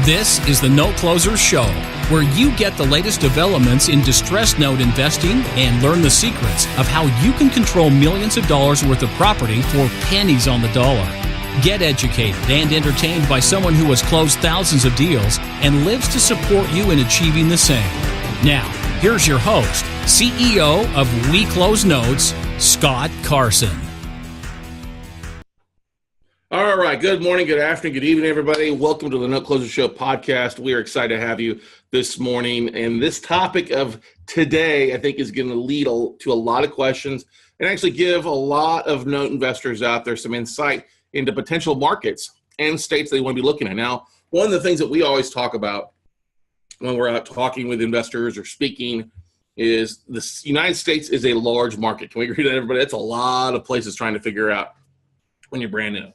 This is the Note Closers Show, where you get the latest developments in distressed note investing and learn the secrets of how you can control millions of dollars worth of property for pennies on the dollar. Get educated and entertained by someone who has closed thousands of deals and lives to support you in achieving the same. Now, here's your host, CEO of We Close Notes, Scott Carson. All right. Good morning, good afternoon, good evening, everybody. Welcome to the Note Closer Show podcast. We are excited to have you this morning. And this topic of today, I think, is going to lead to a lot of questions and actually give a lot of note investors out there some insight into potential markets and states they want to be looking at. Now, one of the things that we always talk about when we're out talking with investors or speaking is the United States is a large market. Can we agree with everybody? That's a lot of places trying to figure out when you're brand new.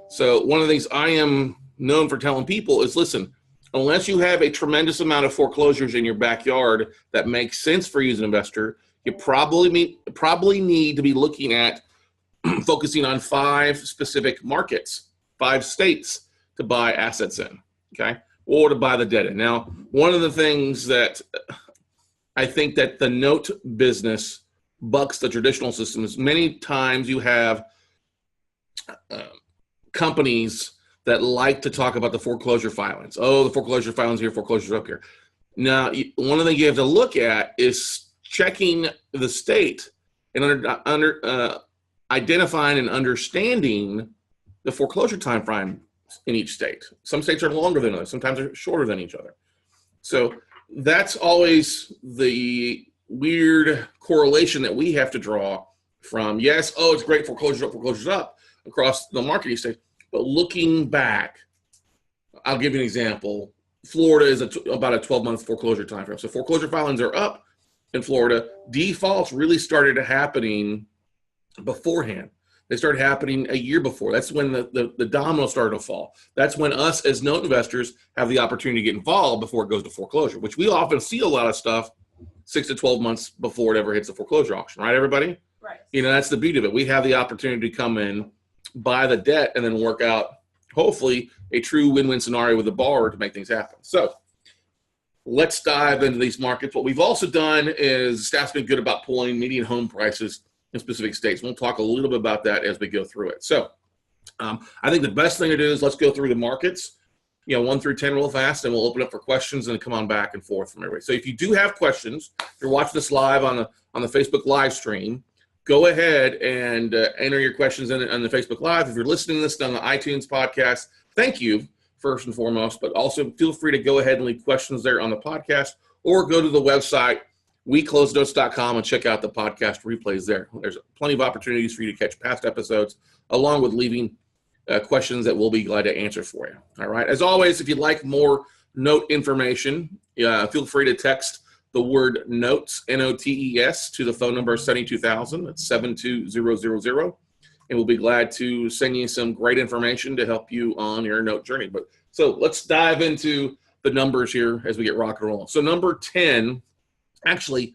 So one of the things I am known for telling people is, listen, unless you have a tremendous amount of foreclosures in your backyard that makes sense for you as an investor, you probably need to be looking at focusing on 5 specific markets, 5 states to buy assets in, okay, or to buy the debt in. Now, one of the things that I think that the note business bucks the traditional system is many times you have companies that like to talk about the foreclosure filings. Oh, the foreclosure filings here, foreclosures up here. Now, one of the things you have to look at is checking the state and identifying and understanding the foreclosure time frame in each state. Some states are longer than others. Sometimes they're shorter than each other. So that's always the weird correlation that we have to draw from, yes, oh, it's great, foreclosures up across the market each state. But looking back, I'll give you an example. Florida is about a 12-month foreclosure time frame. So foreclosure filings are up in Florida. Defaults really started happening beforehand. They started happening a year before. That's when the domino started to fall. That's when us as note investors have the opportunity to get involved before it goes to foreclosure, which we often see a lot of stuff 6 to 12 months before it ever hits the foreclosure auction. Right, everybody? Right. You know, that's the beauty of it. We have the opportunity to come in, buy the debt, and then work out, hopefully, a true win-win scenario with the borrower to make things happen. So let's dive into these markets. What we've also done is staff's been good about pulling median home prices in specific states. We'll talk a little bit about that as we go through it. So I think the best thing to do is let's go through the markets, 1 through 10 real fast, and we'll open up for questions and come on back and forth from everybody. So if you do have questions, if you're watching this live on the Facebook live stream, go ahead and enter your questions in on the Facebook Live. If you're listening to this on the iTunes podcast, thank you, first and foremost, but also feel free to go ahead and leave questions there on the podcast or go to the website, weclosenotes.com, and check out the podcast replays there. There's plenty of opportunities for you to catch past episodes, along with leaving questions that we'll be glad to answer for you. All right. As always, if you'd like more note information, feel free to text the word notes, N-O-T-E-S, to the phone number 72000. That's 72000. And we'll be glad to send you some great information to help you on your note journey. So let's dive into the numbers here as we get rock and roll. So number 10, actually,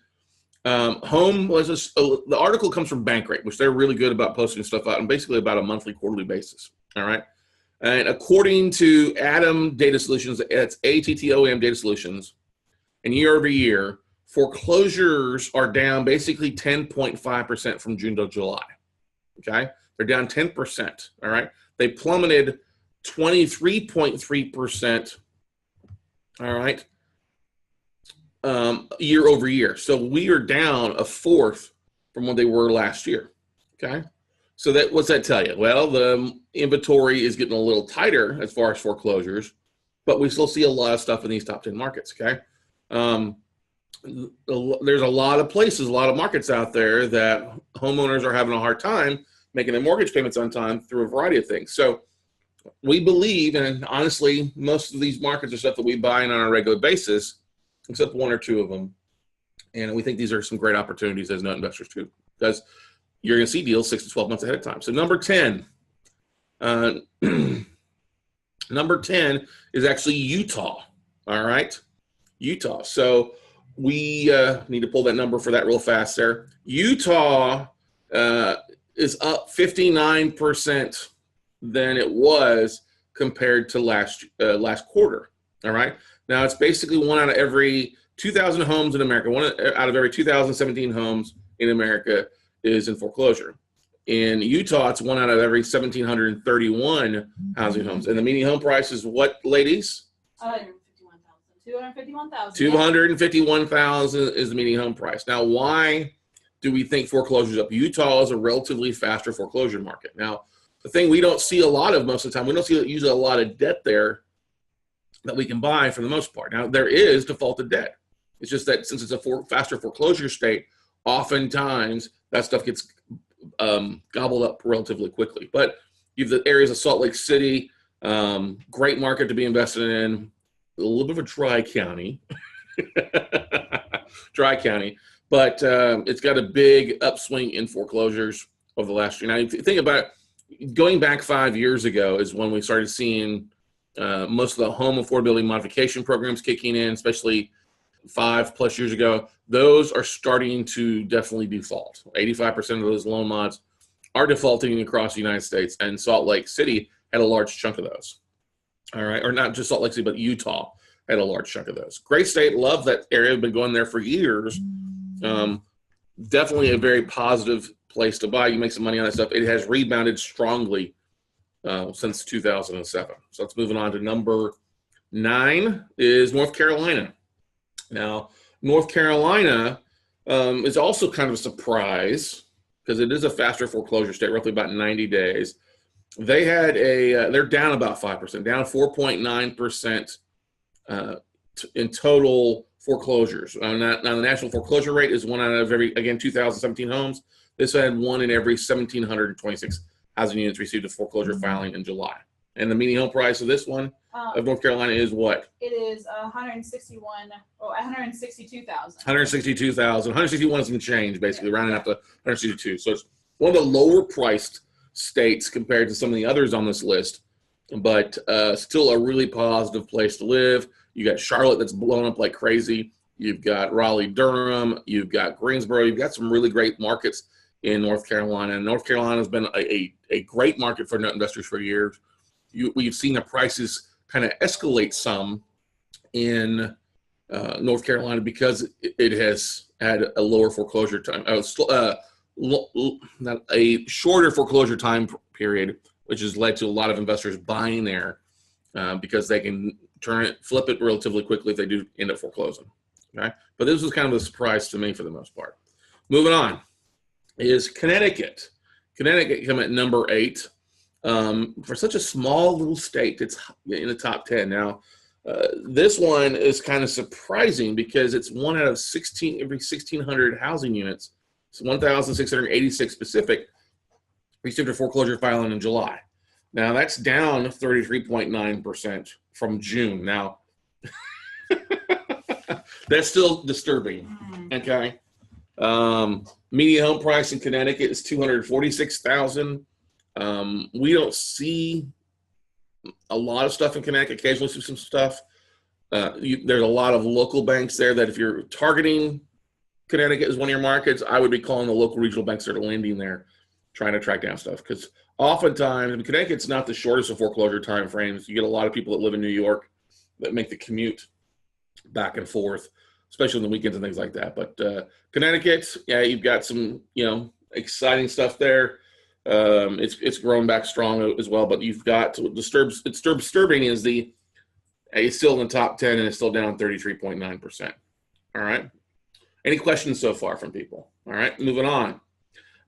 home was the article comes from Bankrate, which they're really good about posting stuff out on basically about a monthly, quarterly basis. All right. And according to ATTOM Data Solutions, it's ATTOM Data Solutions, and year over year, foreclosures are down basically 10.5% from June to July. Okay? They're down 10%. All right? They plummeted 23.3%. All right? Year over year. So we are down a fourth from what they were last year. Okay? So what's that tell you? Well, the inventory is getting a little tighter as far as foreclosures, but we still see a lot of stuff in these top 10 markets. Okay? There's a lot of places, a lot of markets out there that homeowners are having a hard time making their mortgage payments on time through a variety of things. So we believe, and honestly, most of these markets are stuff that we buy in on a regular basis, except 1 or 2 of them. And we think these are some great opportunities as note investors too, because you're going to see deals 6 to 12 months ahead of time. So number 10, number 10 is actually Utah. All right. Utah. So we need to pull that number for that real fast there. Utah is up 59% than it was compared to last quarter. All right. Now it's basically one out of every 2,000 homes in America. One out of every 2,017 homes in America is in foreclosure. In Utah, it's one out of every 1,731 housing homes. And the median home price is what, ladies? 251,000. 251,000 is the median home price. Now, why do we think foreclosure is up? Utah is a relatively faster foreclosure market. Now, the thing we don't see a lot of most of the time, we don't see usually a lot of debt there that we can buy for the most part. Now, there is defaulted debt. It's just that since it's a faster foreclosure state, oftentimes that stuff gets gobbled up relatively quickly. But you have the areas of Salt Lake City, great market to be invested in, a little bit of a dry county, but it's got a big upswing in foreclosures over the last year. Now, if you think about it, going back 5 years ago is when we started seeing most of the home affordability modification programs kicking in, especially 5+ years ago. Those are starting to definitely default. 85% of those loan mods are defaulting across the United States, and Salt Lake City had a large chunk of those. All right, or not just Salt Lake City, but Utah had a large chunk of those. Great state, love that area. I've been going there for years. Definitely a very positive place to buy. You make some money on that stuff. It has rebounded strongly since 2007. So let's move on to number 9 is North Carolina. Now, North Carolina is also kind of a surprise because it is a faster foreclosure state, roughly about 90 days. They had they're down about 5%, down 4.9% in total foreclosures. Now, the national foreclosure rate is 1 out of every, again, 2,017 homes. This had 1 in every 1,726 housing units received a foreclosure filing in July. And the median home price of this one of North Carolina is what? It is 162,000. 162,000. 161 is some change, basically, rounding up to 162. So it's one of the lower priced states compared to some of the others on this list, but still a really positive place to live. You got Charlotte that's blown up like crazy. You've got Raleigh-Durham. You've got Greensboro. You've got some really great markets in North Carolina. And North Carolina has been a great market for net investors for years. We've seen the prices kind of escalate some in North Carolina because it has had a lower foreclosure time, not a shorter foreclosure time period, which has led to a lot of investors buying there because they can flip it relatively quickly if they do end up foreclosing. Okay, but this was kind of a surprise to me for the most part. Moving on is Connecticut. Connecticut come at number 8. For such a small little state, it's in the top 10. Now, this one is kind of surprising because it's 1 out of every 1,600 housing units. It's 1,686 specific received a foreclosure filing in July. Now, that's down 33.9% from June. Now, that's still disturbing. Okay. Median home price in Connecticut is $246,000. We don't see a lot of stuff in Connecticut. Occasionally see some stuff. There's a lot of local banks there that if you're targeting Connecticut as one of your markets, I would be calling the local regional banks that are lending there, trying to track down stuff. Because oftentimes, Connecticut's not the shortest of foreclosure time frames. You get a lot of people that live in New York that make the commute back and forth, especially on the weekends and things like that. But Connecticut, yeah, you've got some, exciting stuff there. It's grown back strong as well, but you've got disturbing is it's still in the top 10 and it's still down 33.9%. All right. Any questions so far from people? All right, moving on.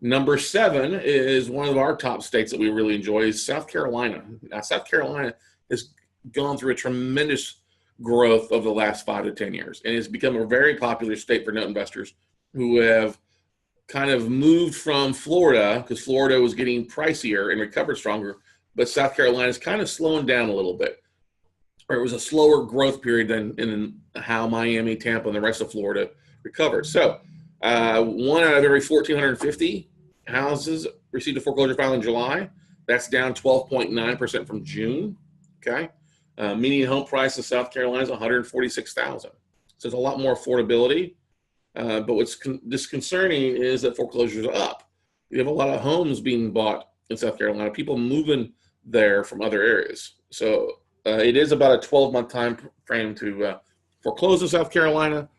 Number 7 is one of our top states that we really enjoy is South Carolina. Now, South Carolina has gone through a tremendous growth over the last 5 to 10 years, and it's become a very popular state for note investors who have kind of moved from Florida, because Florida was getting pricier and recovered stronger, but South Carolina is kind of slowing down a little bit. Or it was a slower growth period than in how Miami, Tampa, and the rest of Florida recovered. So 1 out of every 1,450 houses received a foreclosure filing in July. That's down 12.9% from June. Okay. Median home price in South Carolina is $146,000. So there's a lot more affordability. But what's disconcerting is that foreclosures are up. You have a lot of homes being bought in South Carolina, people moving there from other areas. So It is about a 12-month time frame to foreclose in South Carolina,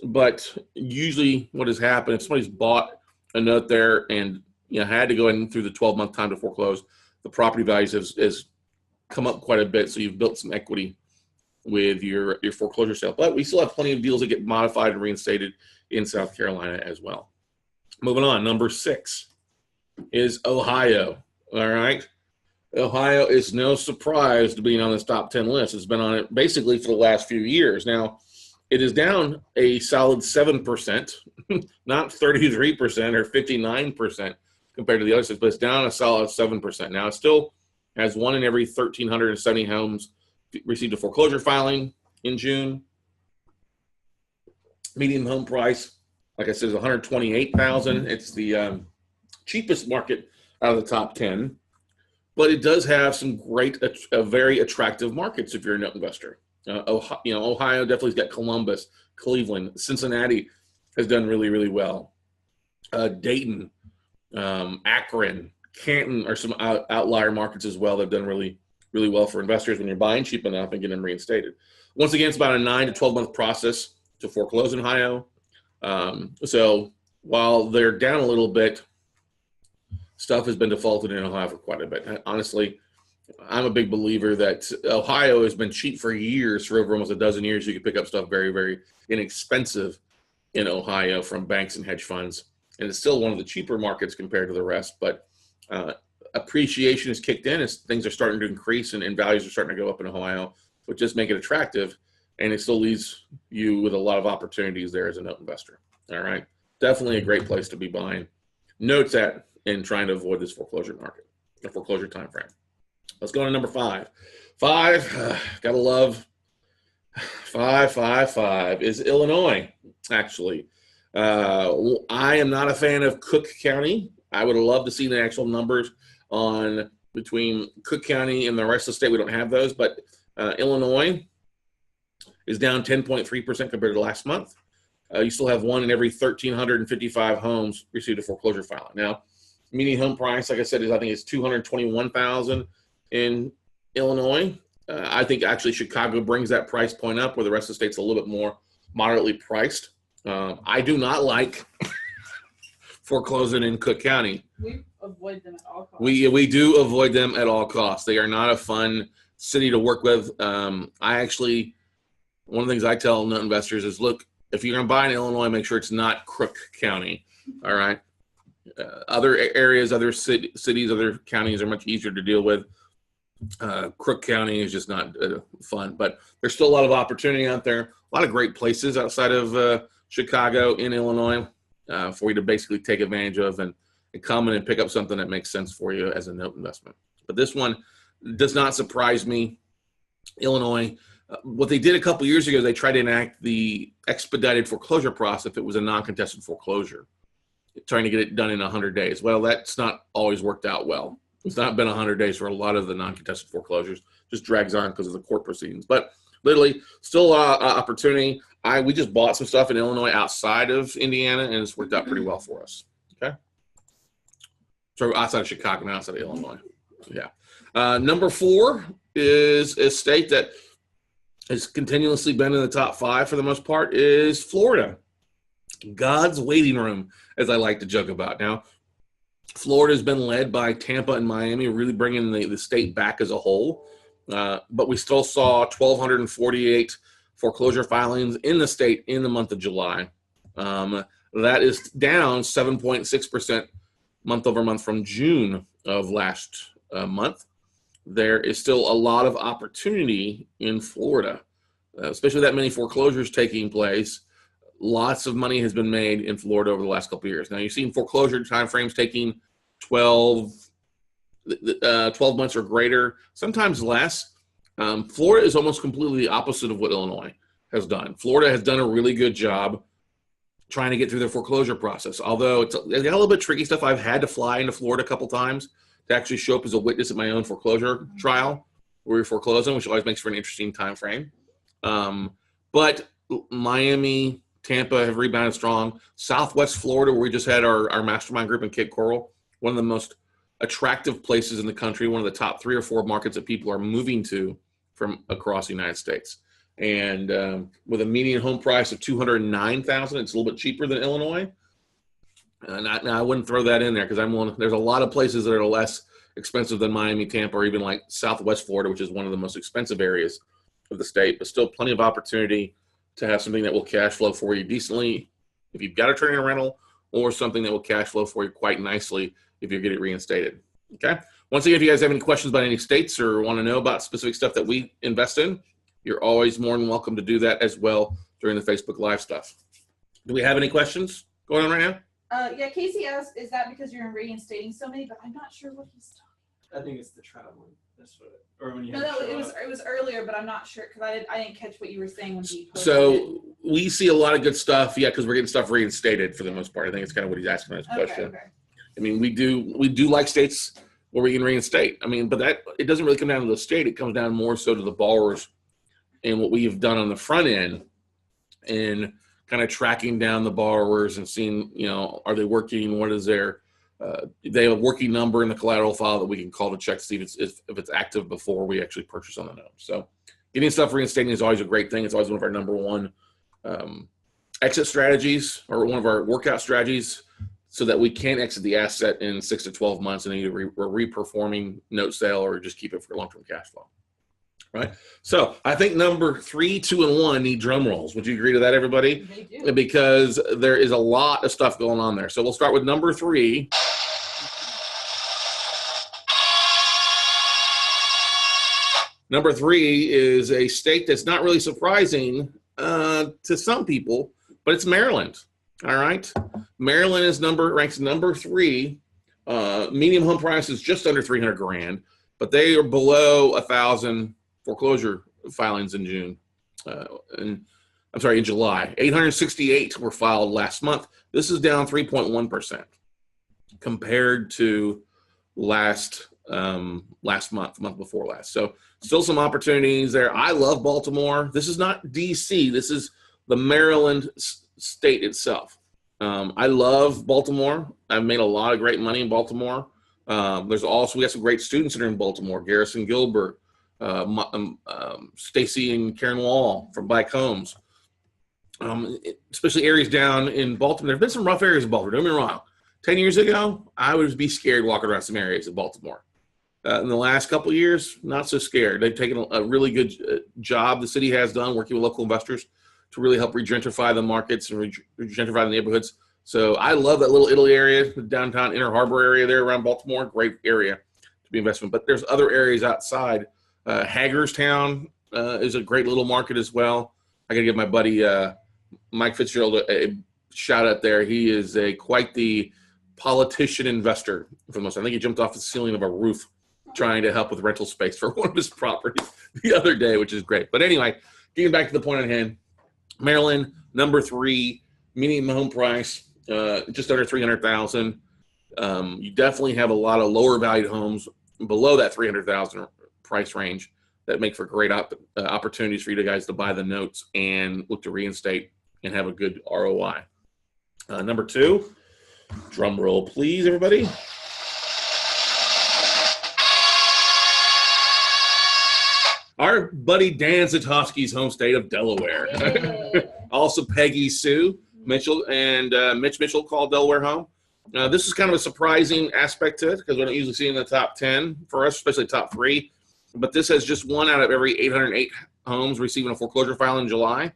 but usually what has happened, if somebody's bought a note there and had to go in through the 12-month time to foreclose, the property values has come up quite a bit, so you've built some equity with your foreclosure sale. But we still have plenty of deals that get modified and reinstated in South Carolina as well. Moving on, number 6 is Ohio. All right. Ohio is no surprise to being on this top 10 list. It's been on it basically for the last few years. Now, it is down a solid 7%, not 33% or 59% compared to the other states, but it's down a solid 7%. Now, it still has 1 in every 1,370 homes received a foreclosure filing in June. Median home price, like I said, is $128,000. It's the cheapest market out of the top 10. But it does have some very attractive markets if you're a note investor. Ohio definitely's got Columbus, Cleveland, Cincinnati has done really, really well. Dayton, Akron, Canton are some outlier markets as well that have done really, really well for investors when you're buying cheap enough and getting them reinstated. Once again, it's about a 9 to 12 month process to foreclose in Ohio. So while they're down a little bit, stuff has been defaulted in Ohio for quite a bit. Honestly, I'm a big believer that Ohio has been cheap for years, for over almost a dozen years. You can pick up stuff very, very inexpensive in Ohio from banks and hedge funds. And it's still one of the cheaper markets compared to the rest. But appreciation has kicked in as things are starting to increase and values are starting to go up in Ohio, which just make it attractive. And it still leaves you with a lot of opportunities there as a note investor. All right. Definitely a great place to be buying notes at and trying to avoid this foreclosure market, the foreclosure time frame. Let's go to number 5. 5, gotta love 5 is Illinois, actually. I am not a fan of Cook County. I would have loved to see the actual numbers on between Cook County and the rest of the state. We don't have those, but Illinois is down 10.3% compared to last month. You still have 1 in every 1,355 homes received a foreclosure filing. Now, median home price, like I said, I think it's $221,000 in Illinois. I think actually Chicago brings that price point up, where the rest of the state's a little bit more moderately priced. I do not like foreclosing in Cook County. We avoid them at all costs. We do avoid them at all costs. They are not a fun city to work with. One of the things I tell note investors is, look, if you're going to buy in Illinois, make sure it's not Crook County. All right. Other areas, other cities, other counties are much easier to deal with. Crook County is just not fun, but there's still a lot of opportunity out there. A lot of great places outside of Chicago in Illinois for you to basically take advantage of and come in and pick up something that makes sense for you as a note investment. But this one does not surprise me. Illinois, what they did a couple years ago, they tried to enact the expedited foreclosure process if it was a non-contested foreclosure, trying to get it done in 100 days. Well, that's not always worked out well. It's not been 100 days for a lot of the non-contested foreclosures. Just drags on because of the court proceedings. But literally, still opportunity. We just bought some stuff in Illinois outside of Indiana, and it's worked out pretty well for us. Okay? So outside of Chicago, not outside of Illinois. Yeah. Number 4 is a state that has continuously been in the top 5 for the most part, is Florida. God's waiting room, as I like to joke about. Now, Florida has been led by Tampa and Miami, really bringing the state back as a whole. But we still saw 1,248 foreclosure filings in the state in the month of July. That is down 7.6% month over month from June of last month. There is still a lot of opportunity in Florida, especially that many foreclosures taking place. Lots of money has been made in Florida over the last couple of years. Now, you've seen foreclosure timeframes taking 12 months or greater, sometimes less. Florida is almost completely the opposite of what Illinois has done. Florida has done a really good job trying to get through the foreclosure process. Although it's got a little bit tricky stuff. I've had to fly into Florida a couple times to actually show up as a witness at my own foreclosure trial where we're foreclosing, which always makes for an interesting time frame. But Miami, Tampa have rebounded strong. Southwest Florida, where we just had our mastermind group in Cape Coral, one of the most attractive places in the country, one of the top 3 or 4 markets that people are moving to from across the United States. And with a median home price of $209,000, it's a little bit cheaper than Illinois. Now I wouldn't throw that in there because there's a lot of places that are less expensive than Miami, Tampa, or even like Southwest Florida, which is one of the most expensive areas of the state, but still plenty of opportunity to have something that will cash flow for you decently if you've got to turn in a rental, or something that will cash flow for you quite nicely if you get it reinstated. Okay. Once again, if you guys have any questions about any states or want to know about specific stuff that we invest in, you're always more than welcome to do that as well during the Facebook Live stuff. Do we have any questions going on right now? Yeah, Casey asked, is that because you're reinstating so many? But I'm not sure what he's talking I think it's the traveling. That's what. Or when you. about. No, it was earlier, but I'm not sure because I didn't catch what you were saying when he posted it. So we see a lot of good stuff, because we're getting stuff reinstated for the most part. I think it's kind of what he's asking in his question. Okay. I mean, we do like states where we can reinstate. I mean, but it doesn't really come down to the state. It comes down more so to the borrowers and what we have done on the front end and kind of tracking down the borrowers and seeing, are they working? What is their they have a working number in the collateral file that we can call to check to see if it's active before we actually purchase on the note. So getting stuff reinstating is always a great thing. It's always one of our number one exit strategies, or one of our workout strategies, so that we can exit the asset in 6 to 12 months and either we're reperforming note sale or just keep it for long-term cash flow. Right. So I think number 3, 2, and 1 need drum rolls. Would you agree to that, everybody? They do. Because there is a lot of stuff going on there. So we'll start with number 3. Number 3 is a state that's not really surprising to some people, but it's Maryland. All right. Maryland ranks number 3. Median home price is just under $300,000, but they are below 1,000 foreclosure filings in in July. 868 were filed last month. This is down 3.1% compared to last month before last. So still some opportunities there. I love Baltimore. This is not DC. This is the Maryland state itself. I love Baltimore. I've made a lot of great money in Baltimore. We got some great students that are in Baltimore. Garrison Gilbert, Stacy and Karen Wall from Black Homes. Especially areas down in Baltimore. There have been some rough areas in Baltimore. Don't get me wrong. 10 years ago, I would be scared walking around some areas of Baltimore. In the last couple of years, not so scared. They've taken a really good job, the city has done, working with local investors to really help regentrify the markets and regentrify the neighborhoods. So I love that little Italy area, the downtown Inner Harbor area there around Baltimore. Great area to be investment. But there's other areas outside. Hagerstown is a great little market as well. I got to give my buddy Mike Fitzgerald a shout out there. He is quite the politician investor for the most part. I think he jumped off the ceiling of a roof trying to help with rental space for one of his properties the other day, which is great. But anyway, getting back to the point at hand, Maryland, number 3, median home price, just under $300,000. You definitely have a lot of lower valued homes below that $300,000 price range that make for great opportunities for you guys to buy the notes and look to reinstate and have a good ROI. Number 2, drum roll, please, everybody. Our buddy Dan Zatowski's home state of Delaware. Yeah. Also Peggy Sue Mitchell and Mitch Mitchell called Delaware home. This is kind of a surprising aspect to it because we don't usually see in the top 10 for us, especially top 3. But this has just 1 out of every 808 homes receiving a foreclosure file in July.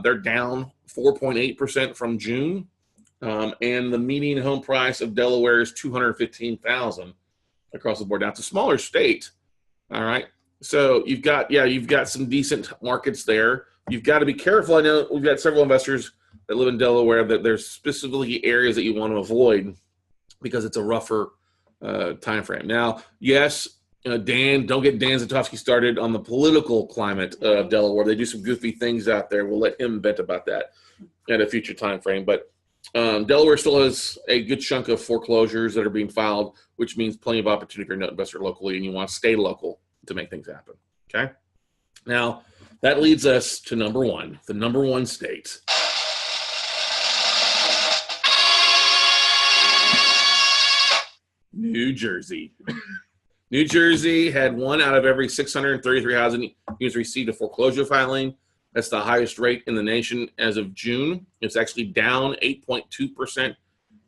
They're down 4.8% from June. And the median home price of Delaware is $215,000 across the board. Now, it's a smaller state. All right. So you've got some decent markets there. You've got to be careful. I know we've got several investors that live in Delaware that there's specifically areas that you want to avoid because it's a rougher time frame. Now, yes, Dan, don't get Dan Zatowski started on the political climate of Delaware. They do some goofy things out there. We'll let him vent about that at a future time frame. But Delaware still has a good chunk of foreclosures that are being filed, which means plenty of opportunity for a note investor locally, and you want to stay local to make things happen. Okay. Now that leads us to number 1, the number 1 state. New Jersey. New Jersey had 1 out of every 633 housing units received a foreclosure filing. That's the highest rate in the nation as of June. It's actually down 8.2%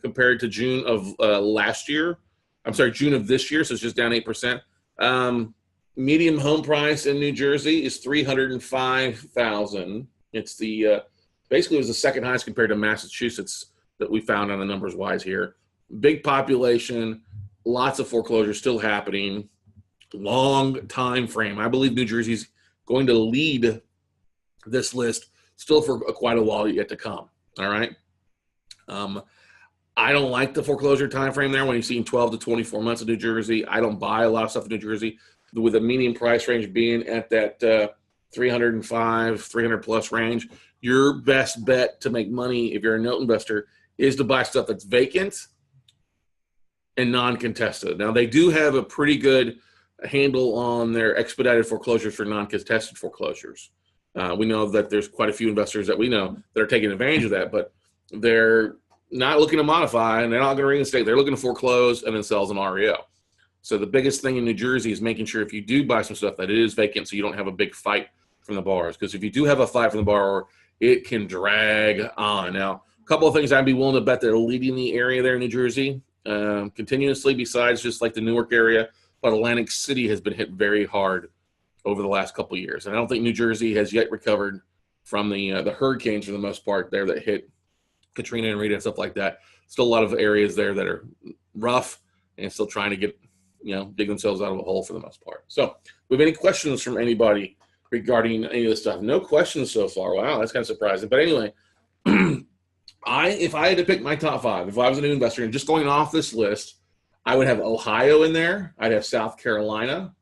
compared to June of last year. I'm sorry, June of this year, so it's just down 8%. Median home price in New Jersey is $305,000. It's the basically it was the second highest compared to Massachusetts that we found on the numbers wise here. Big population, lots of foreclosures still happening, long time frame. I believe New Jersey's going to lead this list still for quite a while yet to come. All right. I don't like the foreclosure time frame there when you're seeing 12 to 24 months in New Jersey. I don't buy a lot of stuff in New Jersey with the median price range being at that 305, 300 plus range. Your best bet to make money if you're a note investor is to buy stuff that's vacant and non-contested. Now, they do have a pretty good handle on their expedited foreclosures for non-contested foreclosures. We know that there's quite a few investors that we know that are taking advantage of that, but they're not looking to modify and they're not going to reinstate. They're looking to foreclose and then sell as an REO. So the biggest thing in New Jersey is making sure if you do buy some stuff that it is vacant so you don't have a big fight from the borrowers. Because if you do have a fight from the borrower, it can drag on. Now, a couple of things I'd be willing to bet that are leading the area there in New Jersey continuously, besides just like the Newark area, but Atlantic City has been hit very hard over the last couple of years. And I don't think New Jersey has yet recovered from the hurricanes for the most part there that hit Katrina and Rita and stuff like that. Still a lot of areas there that are rough and still trying to get, dig themselves out of a hole for the most part. So, we have any questions from anybody regarding any of this stuff? No questions so far. Wow, that's kind of surprising. But anyway, if I had to pick my top 5, if I was a new investor and just going off this list, I would have Ohio in there. I'd have South Carolina.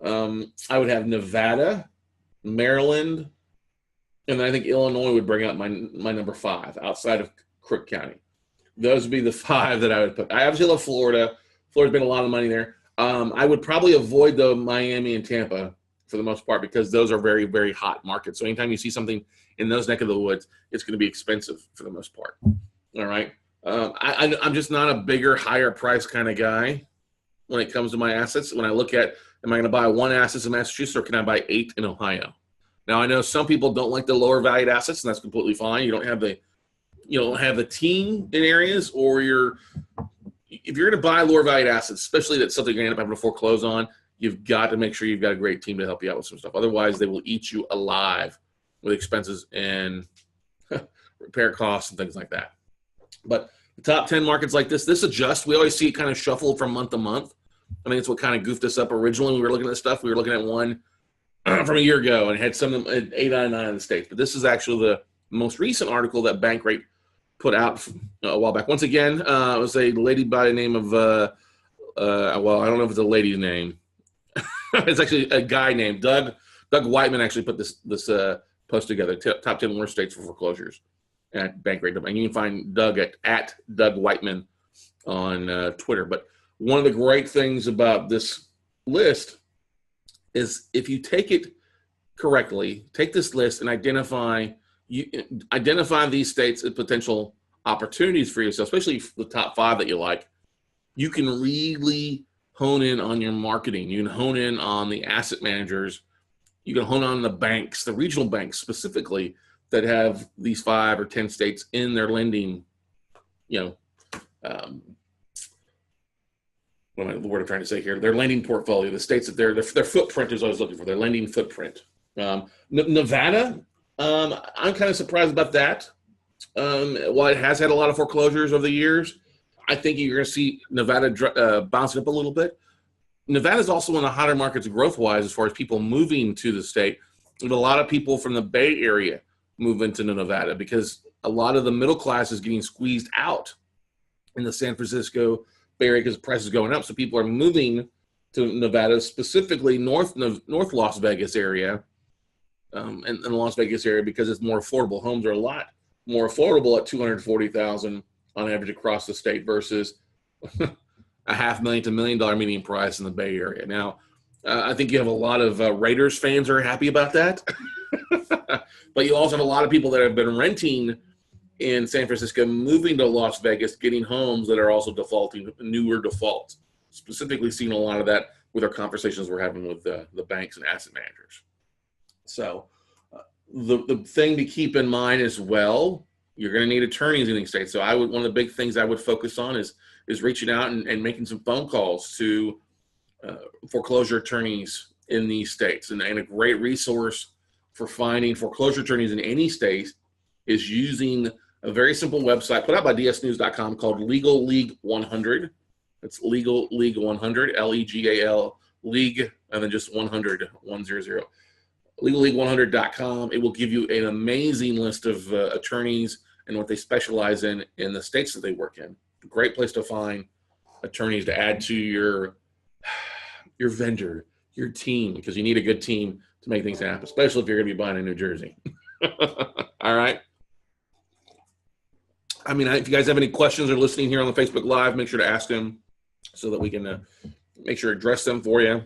I would have Nevada, Maryland, and then I think Illinois would bring up my number 5 outside of Crook County. Those would be the 5 that I would put. I obviously love Florida. Florida's been a lot of money there. I would probably avoid the Miami and Tampa for the most part because those are very, very hot markets. So anytime you see something in those neck of the woods, it's going to be expensive for the most part. All right. I'm just not a bigger, higher price kind of guy when it comes to my assets. When I look at, am I going to buy 1 asset in Massachusetts or can I buy 8 in Ohio? Now, I know some people don't like the lower valued assets, and that's completely fine. You don't have the team in areas, or if you're going to buy lower valued assets, especially that's something you're going to end up having to foreclose on, you've got to make sure you've got a great team to help you out with some stuff. Otherwise, they will eat you alive with expenses and repair costs and things like that. But the top 10 markets like this adjusts. We always see it kind of shuffle from month to month. I think it's what kind of goofed us up originally when we were looking at stuff. We were looking at one from a year ago and had some of them at 8 out of 9 in the States. But this is actually the most recent article that Bankrate put out a while back. Once again, it was a lady by the name of, well, I don't know if it's a lady's name. It's actually a guy named Doug Whiteman actually put this post together, top 10 worst states for foreclosures at Bankrate. And you can find Doug at Doug Whiteman on Twitter. But one of the great things about this list is if you take it correctly, take this list and identify these states as potential opportunities for yourself, especially the top 5 that you like, you can really hone in on your marketing. You can hone in on the asset managers. You can hone on the banks, the regional banks specifically, that have these 5 or 10 states in their lending, what am I, the word I'm trying to say here? Their lending portfolio, the states that their footprint is always looking for, their lending footprint. Nevada, I'm kind of surprised about that. While it has had a lot of foreclosures over the years, I think you're going to see Nevada bouncing up a little bit. Nevada is also one of the hotter markets growth-wise as far as people moving to the state. And a lot of people from the Bay Area move into Nevada because a lot of the middle class is getting squeezed out in the San Francisco Bay Area because the price is going up. So people are moving to Nevada, specifically North Las Vegas area, and the Las Vegas area because it's more affordable. Homes are a lot more affordable at $240,000 on average across the state versus $500,000 to $1 million median price in the Bay Area. Now, I think you have a lot of Raiders fans are happy about that, but you also have a lot of people that have been renting in San Francisco, moving to Las Vegas, getting homes that are also defaulting, newer defaults. specifically seen a lot of that with our conversations we're having with the banks and asset managers. So the thing to keep in mind as well, you're going to need attorneys in these states. So one of the big things I would focus on is reaching out and making some phone calls to foreclosure attorneys in these states. And a great resource for finding foreclosure attorneys in any state is using a very simple website put out by dsnews.com called Legal League 100. It's Legal League 100, Legal League, and then just 100, 100. LegalLeague100.com. It will give you an amazing list of attorneys and what they specialize in the states that they work in. Great place to find attorneys to add to your vendor, your team, because you need a good team to make things happen, especially if you're going to be buying in New Jersey. All right. I mean, if you guys have any questions or listening here on the Facebook Live, make sure to ask them so that we can make sure to address them for you.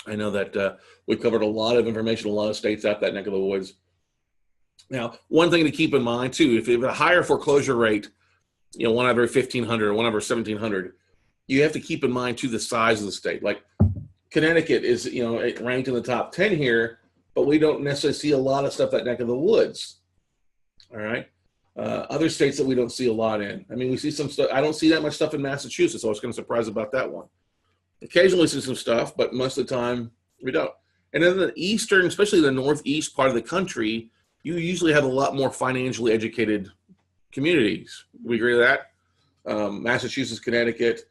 I know that we've covered a lot of information, a lot of states out that neck of the woods. Now, one thing to keep in mind, too, if you have a higher foreclosure rate, one every 1,500 or one every 1,700, you have to keep in mind, too, the size of the state. Like Connecticut is, ranked in the top 10 here, but we don't necessarily see a lot of stuff that neck of the woods. All right. Other states that we don't see a lot in. I mean, we see some stuff. I don't see that much stuff in Massachusetts, so I was kind of surprised about that one. Occasionally we see some stuff, but most of the time we don't. And in the eastern, especially the northeast part of the country, you usually have a lot more financially educated communities. We agree with that? Massachusetts, Connecticut,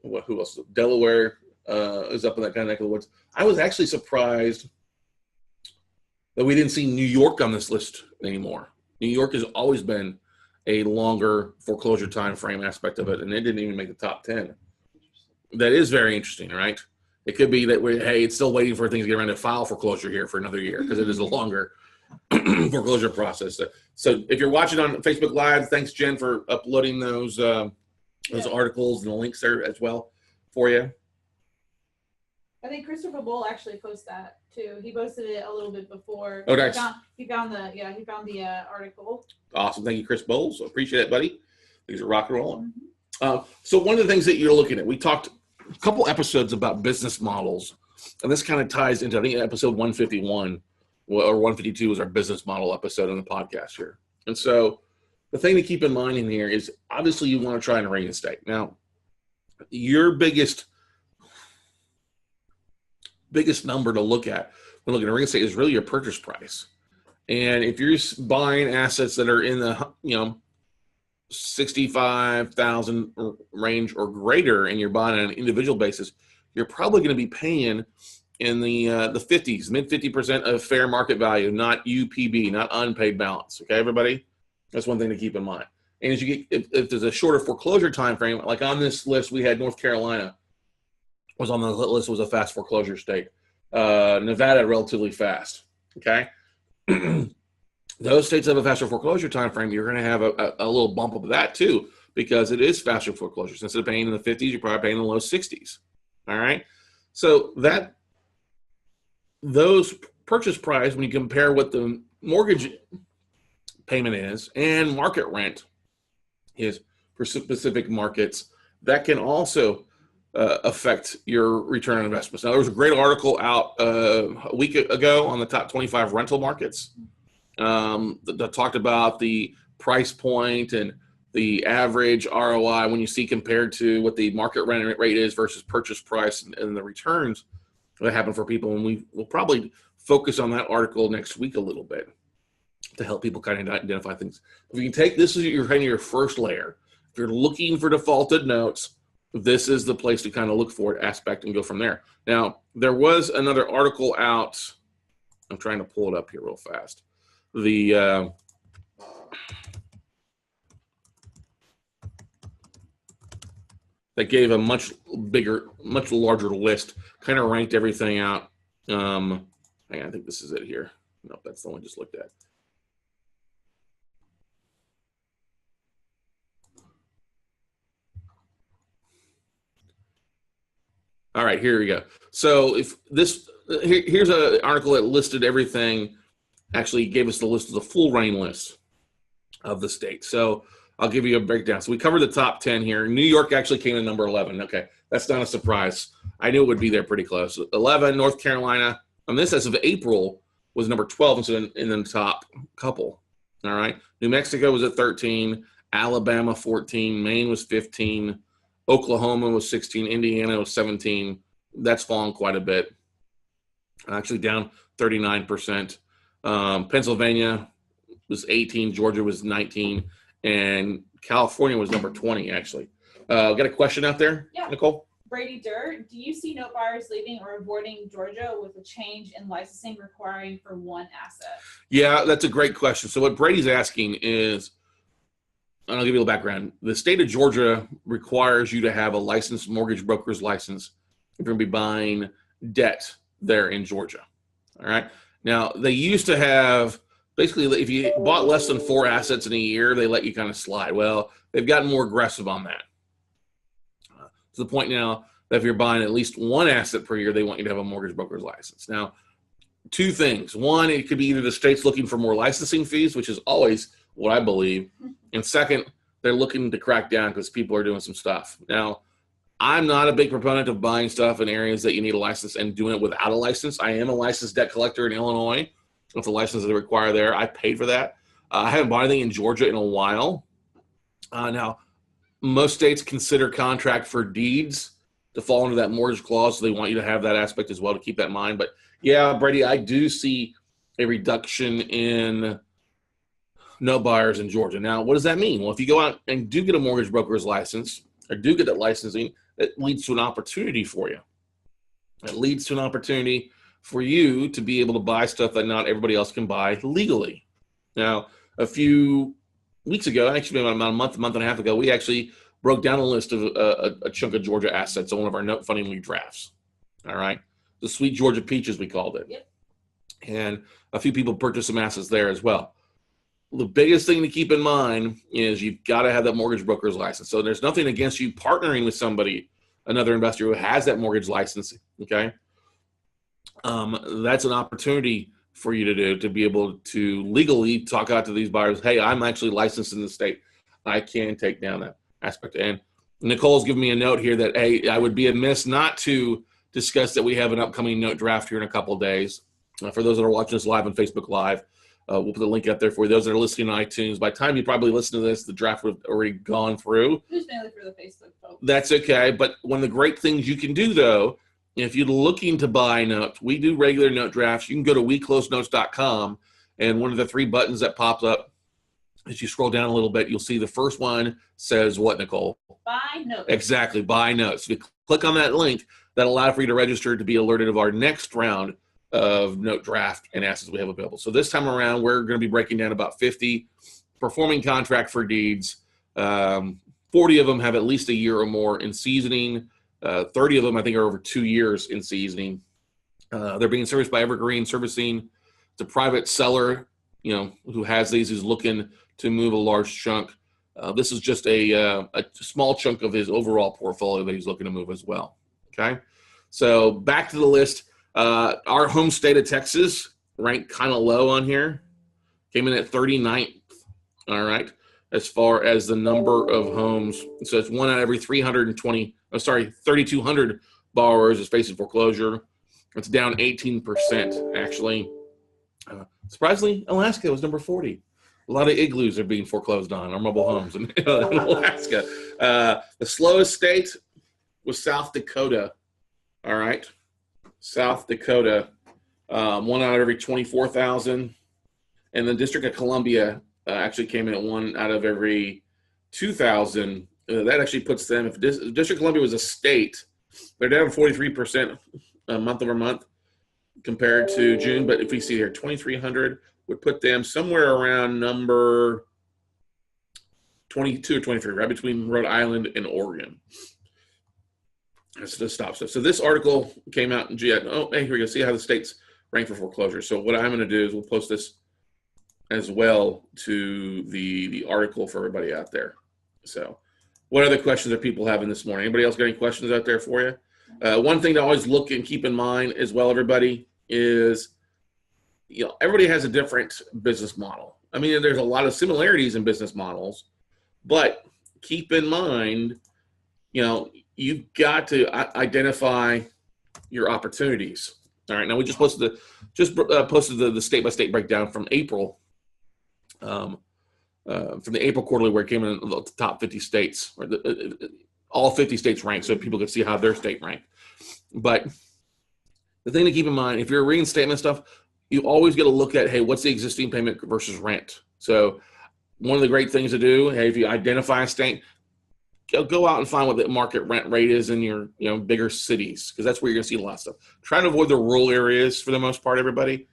who else? Delaware is up in that kind of neck of the woods. I was actually surprised that we didn't see New York on this list anymore. New York has always been a longer foreclosure time frame aspect of it, and it didn't even make the top 10. That is very interesting, right? It could be that it's still waiting for things to get around to file foreclosure here for another year because it is a longer foreclosure process. So if you're watching on Facebook Live, thanks, Jen, for uploading those articles and the links there as well for you. I think Christopher Bull actually posted that too. He posted it a little bit before. Oh, nice. He found the article. Awesome. Thank you, Chris Bowles. So appreciate it, buddy. These are rock and rolling. So one of the things that you're looking at, we talked a couple episodes about business models, and this kind of ties into, I think, episode 151 or 152 was our business model episode on the podcast here. And so the thing to keep in mind in here is obviously you want to try and reinstate. Now, your biggest number to look at when looking at real estate is really your purchase price. And if you're buying assets that are in the, 65,000 range or greater, and you're buying on an individual basis, you're probably going to be paying in the 50s, mid 50% of fair market value, not UPB, not unpaid balance. Okay, everybody, that's one thing to keep in mind. And as you get, if there's a shorter foreclosure time frame, like on this list, we had North Carolina was on the list, was a fast foreclosure state. Nevada, relatively fast. Okay. Those states have a faster foreclosure time frame. You're going to have a little bump of that too, because it is faster foreclosures. Instead of paying in the 50s, you're probably paying in the low 60s. All right. So those purchase price, when you compare what the mortgage payment is and market rent is for specific markets, that can also affect your return on investments. Now, there was a great article out a week ago on the top 25 rental markets that talked about the price point and the average ROI when you see compared to what the market rent rate is versus purchase price and the returns that happen for people. And we will probably focus on that article next week a little bit to help people kind of identify things. If you can take this as your first layer, if you're looking for defaulted notes, this is the place to kind of look for it aspect and go from there. Now, there was another article out. I'm trying to pull it up here real fast. That gave a much bigger, much larger list, kind of ranked everything out. Hang on, I think this is it here. Nope, that's the one I just looked at. All right, here we go. So if this, here's an article that listed everything, actually gave us the list of the full running list of the state. So I'll give you a breakdown. So we covered the top 10 here. New York actually came in number 11. Okay, that's not a surprise. I knew it would be there pretty close. 11, North Carolina, and this as of April was number 12, and so in the top couple. All right, New Mexico was at 13, Alabama 14, Maine was 15, Oklahoma was 16, Indiana was 17. That's fallen quite a bit, actually down 39%. Pennsylvania was 18, Georgia was 19, and California was number 20, actually. Got a question out there, Yeah. Nicole? Brady Durr, do you see note buyers leaving or avoiding Georgia with a change in licensing requiring for one asset? Yeah, that's a great question. So what Brady's asking is, and I'll give you a background. The state of Georgia requires you to have a licensed mortgage broker's license if you're going to be buying debt there in Georgia. All right. Now, they used to have, basically, if you bought less than 4 assets in a year, they let you kind of slide. Well, they've gotten more aggressive on that. To the point now that if you're buying at least 1 asset per year, they want you to have a mortgage broker's license. Now, 2 things. One, it could be either the state's looking for more licensing fees, which is always what I believe. And second, they're looking to crack down because people are doing some stuff. Now, I'm not a big proponent of buying stuff in areas that you need a license and doing it without a license. I am a licensed debt collector in Illinois. With the license that they require there, I paid for that. I haven't bought anything in Georgia in a while. Now, most states consider contract for deeds to fall under that mortgage clause, so they want you to have that aspect as well to keep that in mind. But yeah, Brady, I do see a reduction in note buyers in Georgia. Now, what does that mean? Well, if you go out and do get a mortgage broker's license or do get that licensing, it leads to an opportunity for you. It leads to an opportunity for you to be able to buy stuff that not everybody else can buy legally. Now, a few weeks ago, actually about a month and a half ago, we actually broke down a list of a chunk of Georgia assets on one of our note funding league drafts. All right. The Sweet Georgia Peaches, we called it. Yep. And a few people purchased some assets there as well. The biggest thing to keep in mind is you've got to have that mortgage broker's license. So there's nothing against you partnering with somebody, another investor who has that mortgage license. Okay. That's an opportunity for you to do, to be able to legally talk out to these buyers. Hey, I'm actually licensed in the state. I can take down that aspect. And Nicole's given me a note here that, hey, I would be amiss not to discuss that we have an upcoming note draft here in a couple of days. For those that are watching us live on Facebook Live, we'll put the link up there for you. Those that are listening on iTunes, by the time you probably listen to this, the draft would have already gone through. Who's mainly for the Facebook folks? That's okay. But one of the great things you can do, though, if you're looking to buy notes, we do regular note drafts. You can go to weclosenotes.com, and one of the 3 buttons that pops up, as you scroll down a little bit, you'll see the first one says what, Nicole? Buy notes. Exactly, buy notes. If you click on that link, that allows for you to register to be alerted of our next round of note draft and assets we have available. So this time around, we're going to be breaking down about 50 performing contract for deeds. 40 of them have at least a year or more in seasoning. 30 of them, I think, are over 2 years in seasoning. They're being serviced by Evergreen Servicing. It's a private seller, who has these, who's looking to move a large chunk. This is just a small chunk of his overall portfolio that he's looking to move as well. Okay, so back to the list. Our home state of Texas ranked kind of low on here. Came in at 39th. All right, as far as the number of homes. So it's 1 out of every 3,200 borrowers is facing foreclosure. It's down 18%, actually. Surprisingly, Alaska was number 40. A lot of igloos are being foreclosed on, or mobile homes in Alaska. The slowest state was South Dakota. All right. South Dakota, 1 out of every 24,000. And the District of Columbia actually came in at 1 out of every 2,000. That actually puts them, if District of Columbia was a state, they're down 43% month over month compared to June. But if we see here, 2,300 would put them somewhere around number 22 or 23, right between Rhode Island and Oregon. That's the stop stuff. So this article came out in GIA. Oh, hey, here we go. See how the states rank for foreclosure. So what I'm going to do is we'll post this as well to the article for everybody out there. So what other questions are people having this morning? Anybody else got any questions out there for you? One thing to always look and keep in mind as well, everybody, is everybody has a different business model. I mean, there's a lot of similarities in business models, But keep in mind, you've got to identify your opportunities. All right. Now we just posted the state-by-state breakdown from April, from the April quarterly, where it came in the top 50 states, or all 50 states ranked, so people could see how their state ranked. But the thing to keep in mind, if you're reinstatement stuff, you always got to look at, hey, what's the existing payment versus rent? So one of the great things to do, hey, if you identify a state, go out and find what the market rent rate is in your bigger cities, because that's where you're going to see a lot of stuff. Try to avoid the rural areas for the most part, everybody.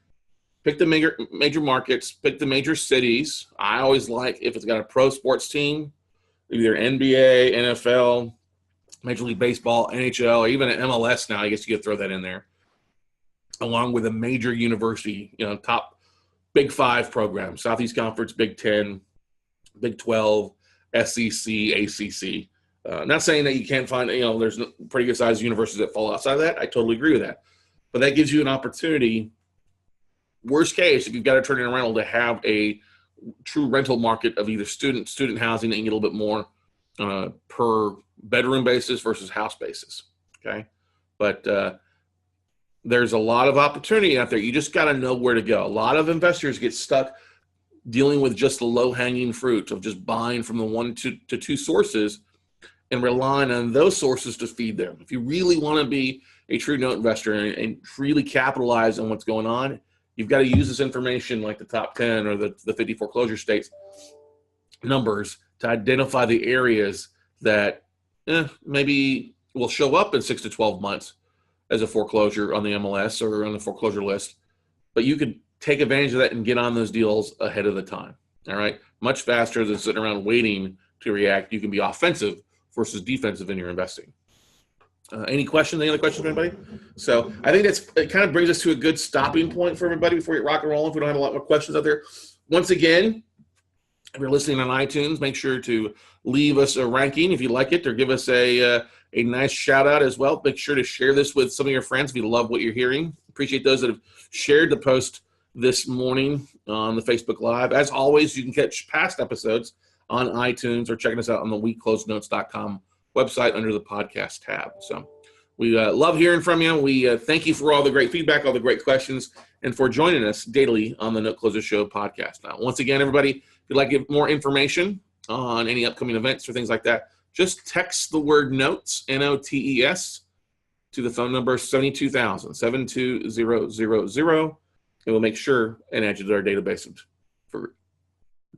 Pick the major markets, pick the major cities. I always like, if it's got a pro sports team, either NBA, NFL, Major League Baseball, NHL, or even an MLS now, I guess you could throw that in there, along with a major university, top Big Five programs, Southeast Conference, Big 10, Big 12, SEC, ACC. Not saying that you can't find, there's pretty good sized universities that fall outside of that. I totally agree with that. But that gives you an opportunity, worst case, if you've got to turn in a rental, to have a true rental market of either student housing that you get a little bit more per bedroom basis versus house basis. Okay. But there's a lot of opportunity out there. You just got to know where to go. A lot of investors get stuck dealing with just the low-hanging fruit of just buying from the one to two sources and relying on those sources to feed them. If you really want to be a true note investor and really capitalize on what's going on, you've got to use this information, like the top 10 or the 50 foreclosure states numbers, to identify the areas that maybe will show up in 6 to 12 months as a foreclosure on the MLS or on the foreclosure list. But you could take advantage of that and get on those deals ahead of the time. All right. Much faster than sitting around waiting to react. You can be offensive versus defensive in your investing. Any questions? Any other questions from anybody? So I think it kind of brings us to a good stopping point for everybody before we rock and roll. If we don't have a lot more questions out there, once again, if you're listening on iTunes, make sure to leave us a ranking if you like it, or give us a nice shout out as well. Make sure to share this with some of your friends if you love what you're hearing. Appreciate those that have shared the post this morning on the Facebook Live. As always, you can catch past episodes on iTunes or checking us out on the WeCloseNotes.com website under the podcast tab. So we love hearing from you. We thank you for all the great feedback, all the great questions, and for joining us daily on the Note Closer Show podcast. Now, once again, everybody, if you'd like to get more information on any upcoming events or things like that, just text the word NOTES, NOTES, to the phone number 72000, 72000, and we'll make sure and add you to our database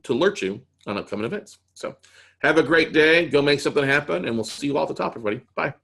to alert you on upcoming events. So have a great day. Go make something happen, and we'll see you all at the top, everybody. Bye.